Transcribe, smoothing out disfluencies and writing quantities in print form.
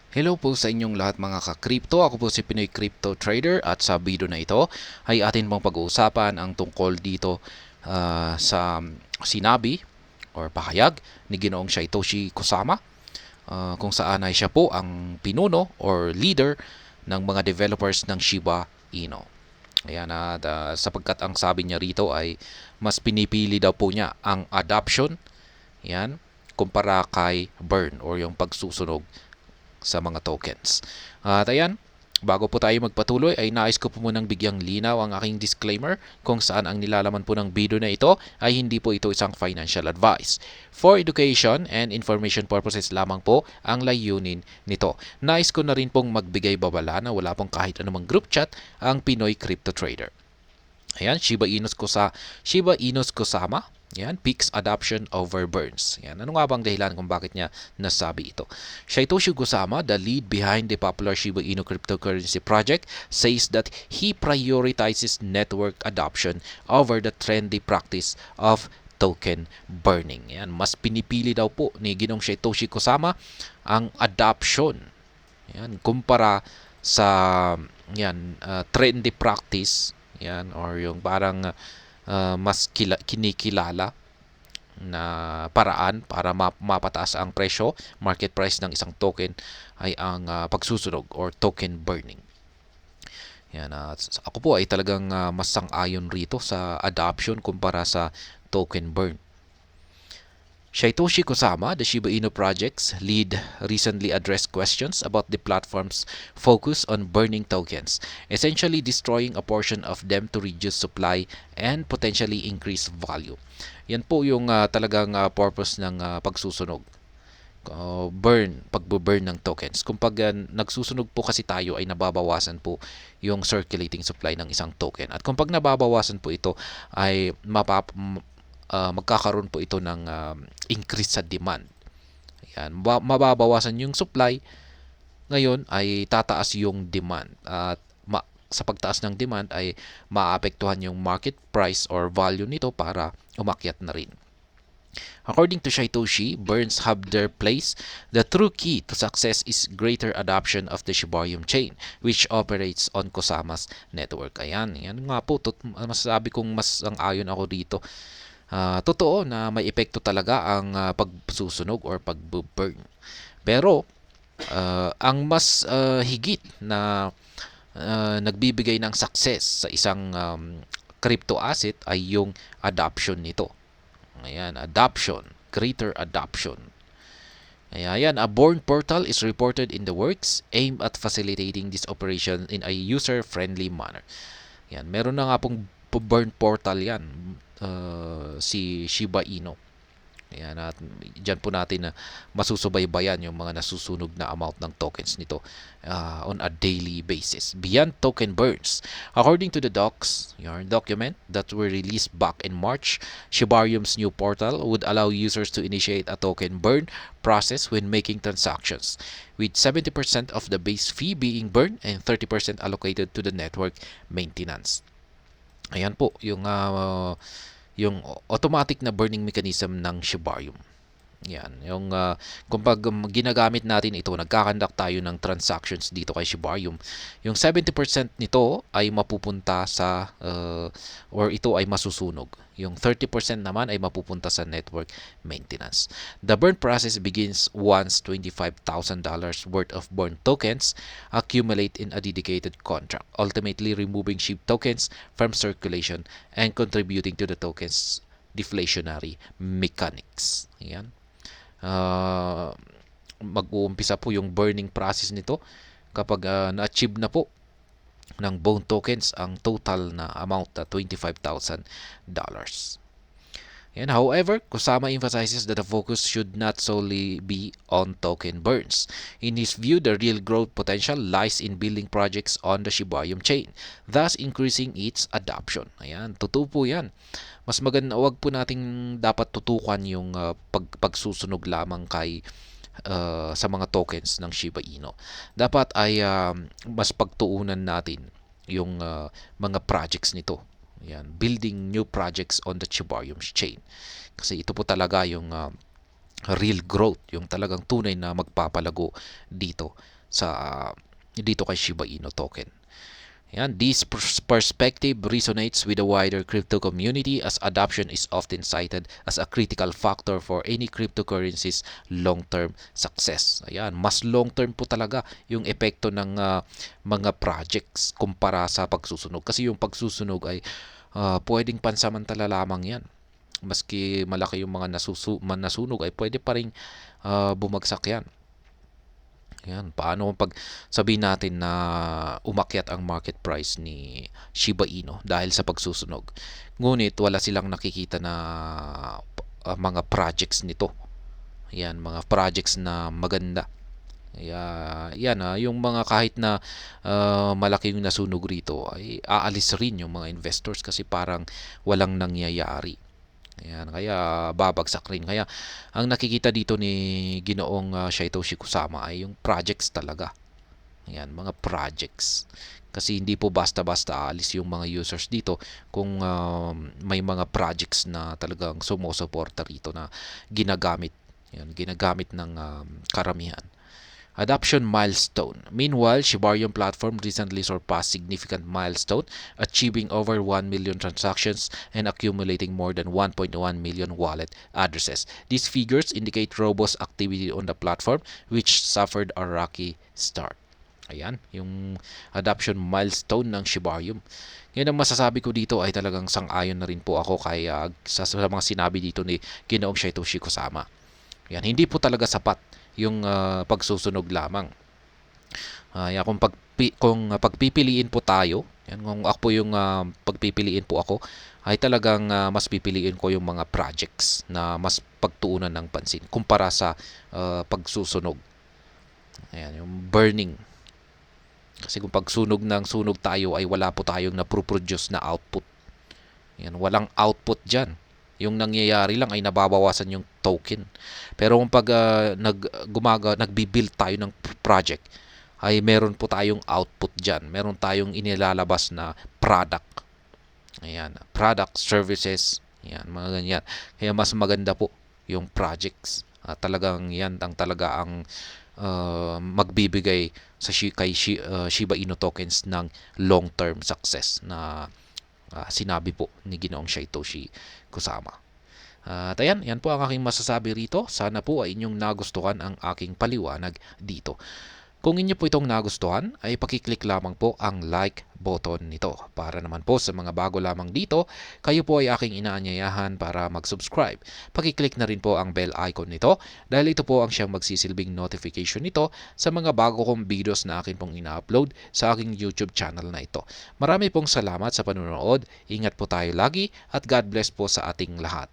Hello po sa inyong lahat mga ka-crypto. Ako po si Pinoy Crypto Trader at sa video na ito ay atin pong pag-uusapan ang tungkol dito sa sinabi or pahayag ni Ginoong Satoshi Kusama, kung saan ay siya po ang pinuno or leader ng mga developers ng Shiba Inu. Ayan, at sapagkat ang sabi niya rito ay mas pinipili daw po niya ang adoption, yan, kumpara kay burn or yung pagsusunog sa mga tokens. At ayan, bago po tayo magpatuloy ay nais ko po munang bigyang linaw ang aking disclaimer kung saan ang nilalaman po ng video na ito ay hindi po ito isang financial advice. For education and information purposes lamang po ang layunin nito. Nais ko na rin pong magbigay babala na wala pong kahit anumang group chat ang Pinoy Crypto Trader. Ayan, Shiba Inu's Kusama. Yan, peaks adoption over burns. Yan, ano nga bang dahilan kung bakit niya nasabi ito? Satoshi Kusama, the lead behind the popular Shiba Inu cryptocurrency project, says that he prioritizes network adoption over the trendy practice of token burning. Yan, mas pinipili daw po ni Ginong Satoshi Kusama ang adoption. Yan, kumpara sa trendy practice, yan, or yung parang mas kinikilala na paraan para mapataas ang presyo, market price ng isang token ay ang pagsusunog or token burning. Yan, ako po ay talagang mas sang-ayon rito sa adoption kumpara sa token burn. Satoshi Kusama, the Shiba Inu project's lead, recently addressed questions about the platform's focus on burning tokens, essentially destroying a portion of them to reduce supply and potentially increase value. Yan po yung talagang purpose ng pagsusunog. Pagbo-burn ng tokens. Kung nagsusunog po kasi tayo ay nababawasan po yung circulating supply ng isang token. At kung pag nababawasan po ito ay magkakaroon po ito ng increase sa demand. Yan, mababawasan yung supply, ngayon ay tataas yung demand. At sa pagtaas ng demand ay maapektuhan yung market price or value nito para umakyat na rin. According to Satoshi, burns have their place. The true key to success is greater adoption of the Shibarium chain, which operates on Kusama's network. Ayan, yan nga po, masasabi kong mas ang ayon ako dito. Totoo na may epekto talaga ang pagsusunog or pag-burn. Pero ang mas higit na nagbibigay ng success sa isang crypto asset ay yung adoption nito. Ayan, adoption, greater adoption. Ayan, a Born portal is reported in the works aimed at facilitating this operation in a user-friendly manner. Ayan, meron na nga pong Born portal yan, si Shiba Inu. Ayan, at dyan po natin na masusubaybayan yung mga nasusunog na amount ng tokens nito on a daily basis. Beyond token burns, according to the document that were released back in March, Shibarium's new portal would allow users to initiate a token burn process when making transactions, with 70% of the base fee being burned and 30% allocated to the network maintenance. Ayan po yung automatic na burning mechanism ng Shibarium. Yan, yung kung ginagamit natin ito, nagkakandak tayo ng transactions dito kay Shibarium, yung 70% nito ay mapupunta sa or ito ay masusunog. Yung 30% naman ay mapupunta sa network maintenance. The burn process begins once $25,000 worth of burn tokens accumulate in a dedicated contract, ultimately removing SHIB tokens from circulation and contributing to the token's deflationary mechanics. Yan. Mag-uumpisa po yung burning process nito kapag na-achieve na po ng bone tokens ang total na amount na $25,000. And however, Kusama emphasizes that the focus should not solely be on token burns. In his view, the real growth potential lies in building projects on the Shibarium chain, thus increasing its adoption. Ayan, totoo po yan. Mas maganda, wag po nating dapat tutukan yung pagsusunog lamang kay sa mga tokens ng Shiba Inu. Dapat ay mas pagtuunan natin yung mga projects nito. Yan, building new projects on the Shibarium chain. Kasi ito po talaga yung real growth, yung talagang tunay na magpapalago dito sa dito kay Shiba Inu token. Yan, this perspective resonates with the wider crypto community as adoption is often cited as a critical factor for any cryptocurrency's long-term success. Ayan, mas long-term po talaga yung epekto ng mga projects kumpara sa pagsusunog. Kasi yung pagsusunog ay pwedeng pansamantala lamang yan. Maski malaki yung mga nasunog ay pwede pa rin bumagsak yan. Yan, paano pag sabihin natin na umakyat ang market price ni Shiba Inu dahil sa pagsusunog. Ngunit wala silang nakikita na mga projects nito. Yan, mga projects na maganda. Yan, yung mga kahit na malaki yung nasunog rito ay aalis rin yung mga investors kasi parang walang nangyayari. Ayan, kaya babagsak rin. Kaya ang nakikita dito ni Ginoong Satoshi Kusama ay yung projects talaga. Ayan, mga projects. Kasi hindi po basta-basta aalis yung mga users dito kung may mga projects na talagang sumusuporta rito na ginagamit. Ayan, ginagamit ng karamihan. Adoption milestone. Meanwhile, Shibarium platform recently surpassed significant milestone, achieving over 1 million transactions and accumulating more than 1.1 million wallet addresses. These figures indicate robust activity on the platform, which suffered a rocky start. Ayan, yung adoption milestone ng Shibarium. Ngayon ang masasabi ko dito ay talagang sang-ayon na rin po ako kay sa mga sinabi dito ni Ginoong Satoshi Kusama. Yan, hindi po talaga sapat yung pagsusunog lamang. Kung pagpipiliin po tayo, yan, kung ako po yung pagpipiliin po ako, ay talagang mas pipiliin ko yung mga projects na mas pagtuunan ng pansin kumpara sa pagsusunog. Ayan, yung burning. Kasi kung pagsunog ng sunog tayo ay wala po tayong na-produce na output. Yan, walang output dyan. Yung nangyayari lang ay nababawasan yung token. Pero kung pag nagbi-build tayo ng project, ay meron po tayong output dyan. Meron tayong inilalabas na product. Ayan, product, services, ayan, mga ganyan. Kaya mas maganda po yung projects. Talagang yan ang talaga ang magbibigay sa Shiba Inu tokens ng long-term success na sinabi po ni Ginoong Satoshi Kusama. At ayan, yan po ang aking masasabi rito. Sana po ay inyong nagustuhan ang aking paliwanag dito. Kung inyo po itong nagustuhan, ay pakiclick lamang po ang like button nito. Para naman po sa mga bago lamang dito, kayo po ay aking inaanyayahan para mag-subscribe. Pakiclick na rin po ang bell icon nito dahil ito po ang siyang magsisilbing notification nito sa mga bago kong videos na akin pong ina-upload sa aking YouTube channel na ito. Marami pong salamat sa panonood. Ingat po tayo lagi at God bless po sa ating lahat.